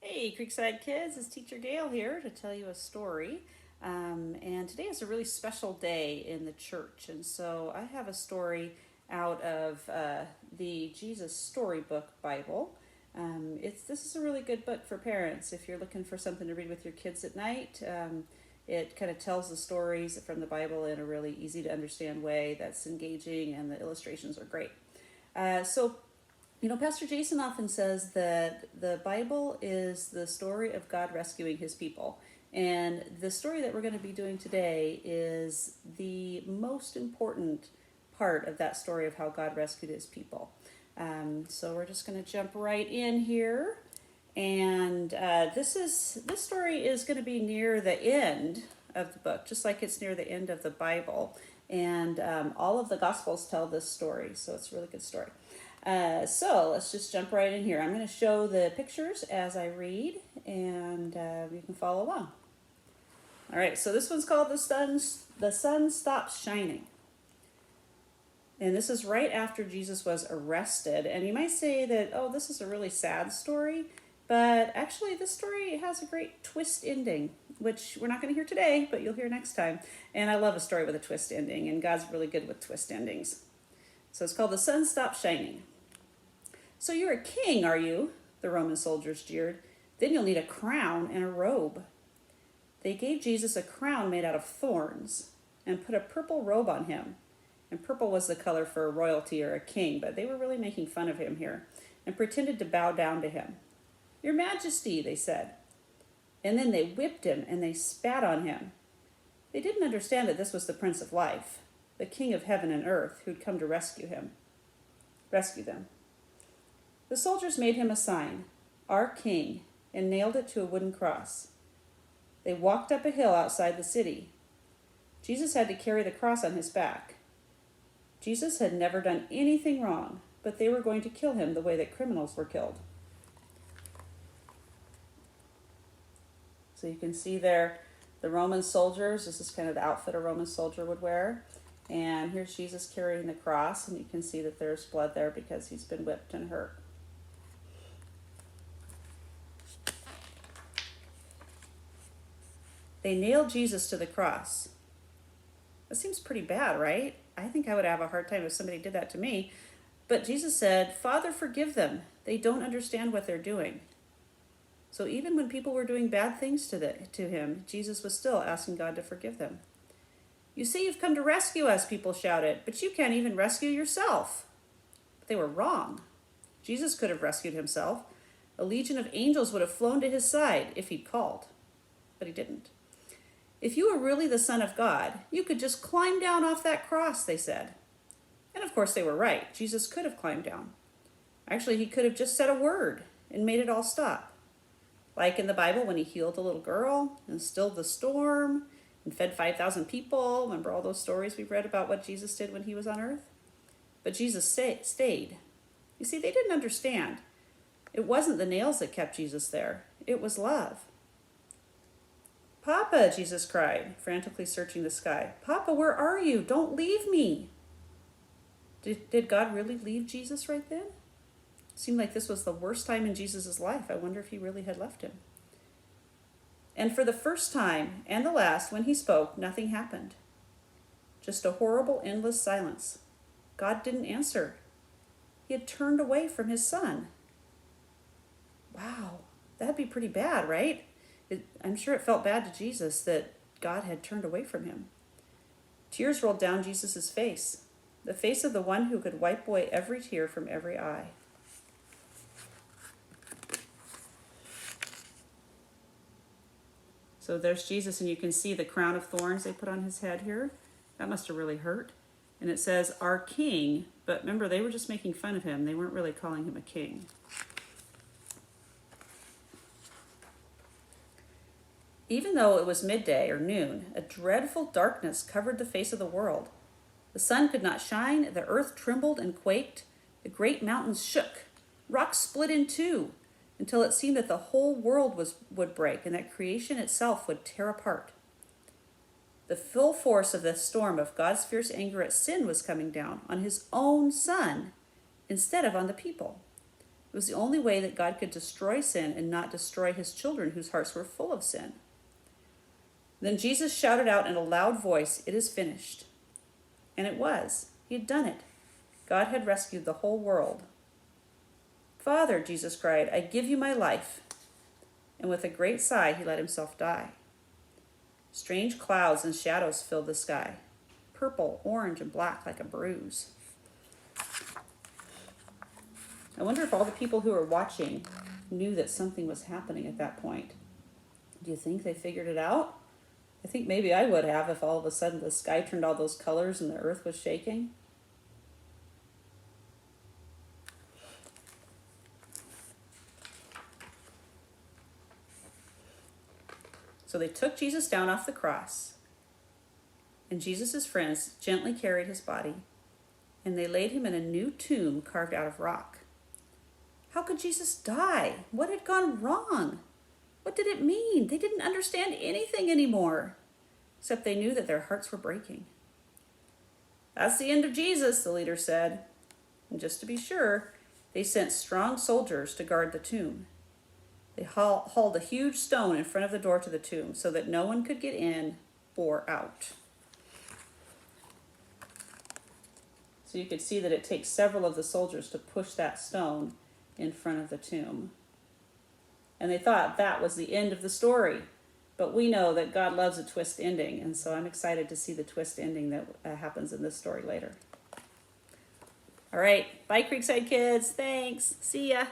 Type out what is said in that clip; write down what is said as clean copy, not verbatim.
Hey, Creekside kids, it's Teacher Gail here to tell you a story. And today is a really special day in the church. And so I have a story out of the Jesus Storybook Bible. This is a really good book for parents if you're looking for something to read with your kids at night. It kind of tells the stories from the Bible in a really easy to understand way that's engaging, and the illustrations are great. Pastor Jason often says that the Bible is the story of God rescuing his people. And the story that we're going to be doing today is the most important part of that story of how God rescued his people. So we're just going to jump right in here. And this story is going to be near the end of the book, just like it's near the end of the Bible. And all of the Gospels tell this story, so it's a really good story. So let's just jump right in here. I'm going to show the pictures as I read, and you can follow along. All right, so this one's called The Sun Stops Shining. And this is right after Jesus was arrested. And you might say that, oh, this is a really sad story. But actually, this story has a great twist ending, which we're not going to hear today, but you'll hear next time. And I love a story with a twist ending, and God's really good with twist endings. So it's called The Sun Stops Shining. So you're a king, are you? The Roman soldiers jeered. Then you'll need a crown and a robe. They gave Jesus a crown made out of thorns and put a purple robe on him. And purple was the color for royalty or a king, but they were really making fun of him here and pretended to bow down to him. Your Majesty, they said. And then they whipped him and they spat on him. They didn't understand that this was the Prince of Life, the King of heaven and earth, who'd come to rescue them. The soldiers made him a sign, Our King, and nailed it to a wooden cross. They walked up a hill outside the city. Jesus had to carry the cross on his back. Jesus had never done anything wrong, but they were going to kill him the way that criminals were killed. So you can see there the Roman soldiers. This is kind of the outfit a Roman soldier would wear. And here's Jesus carrying the cross, and you can see that there's blood there because he's been whipped and hurt. They nailed Jesus to the cross. That seems pretty bad, right? I think I would have a hard time if somebody did that to me. But Jesus said, Father, forgive them. They don't understand what they're doing. So even when people were doing bad things to him, Jesus was still asking God to forgive them. You say you've come to rescue us, people shouted, but you can't even rescue yourself. But they were wrong. Jesus could have rescued himself. A legion of angels would have flown to his side if he'd called. But he didn't. If you were really the Son of God, you could just climb down off that cross, they said. And of course they were right. Jesus could have climbed down. Actually, he could have just said a word and made it all stop. Like in the Bible when he healed a little girl and stilled the storm and fed 5,000 people. Remember all those stories we've read about what Jesus did when he was on earth? But Jesus stayed. You see, they didn't understand. It wasn't the nails that kept Jesus there. It was love. Papa, Jesus cried, frantically searching the sky. Papa, where are you? Don't leave me. Did God really leave Jesus right then? It seemed like this was the worst time in Jesus' life. I wonder if he really had left him. And for the first time and the last, when he spoke, nothing happened. Just a horrible, endless silence. God didn't answer. He had turned away from his son. Wow, that'd be pretty bad, right? I'm sure it felt bad to Jesus that God had turned away from him. Tears rolled down Jesus' face, the face of the one who could wipe away every tear from every eye. So there's Jesus, and you can see the crown of thorns they put on his head here. That must have really hurt. And it says, Our King, but remember, they were just making fun of him. They weren't really calling him a king. Even though it was midday or noon, a dreadful darkness covered the face of the world. The sun could not shine, the earth trembled and quaked, the great mountains shook, rocks split in two, until it seemed that the whole world would break and that creation itself would tear apart. The full force of the storm of God's fierce anger at sin was coming down on his own son instead of on the people. It was the only way that God could destroy sin and not destroy his children whose hearts were full of sin. Then Jesus shouted out in a loud voice, "It is finished." And it was. He had done it. God had rescued the whole world. "Father," Jesus cried, "I give you my life." And with a great sigh, he let himself die. Strange clouds and shadows filled the sky, purple, orange, and black like a bruise. I wonder if all the people who were watching knew that something was happening at that point. Do you think they figured it out? I think maybe I would have if all of a sudden the sky turned all those colors and the earth was shaking. So they took Jesus down off the cross, and Jesus' friends gently carried his body, and they laid him in a new tomb carved out of rock. How could Jesus die? What had gone wrong? What did it mean? They didn't understand anything anymore, except they knew that their hearts were breaking. "That's the end of Jesus," the leader said. And just to be sure, they sent strong soldiers to guard the tomb. They hauled a huge stone in front of the door to the tomb so that no one could get in or out. So you could see that it takes several of the soldiers to push that stone in front of the tomb. And they thought that was the end of the story. But we know that God loves a twist ending, and so I'm excited to see the twist ending that happens in this story later. All right, bye Creekside kids. Thanks. See ya.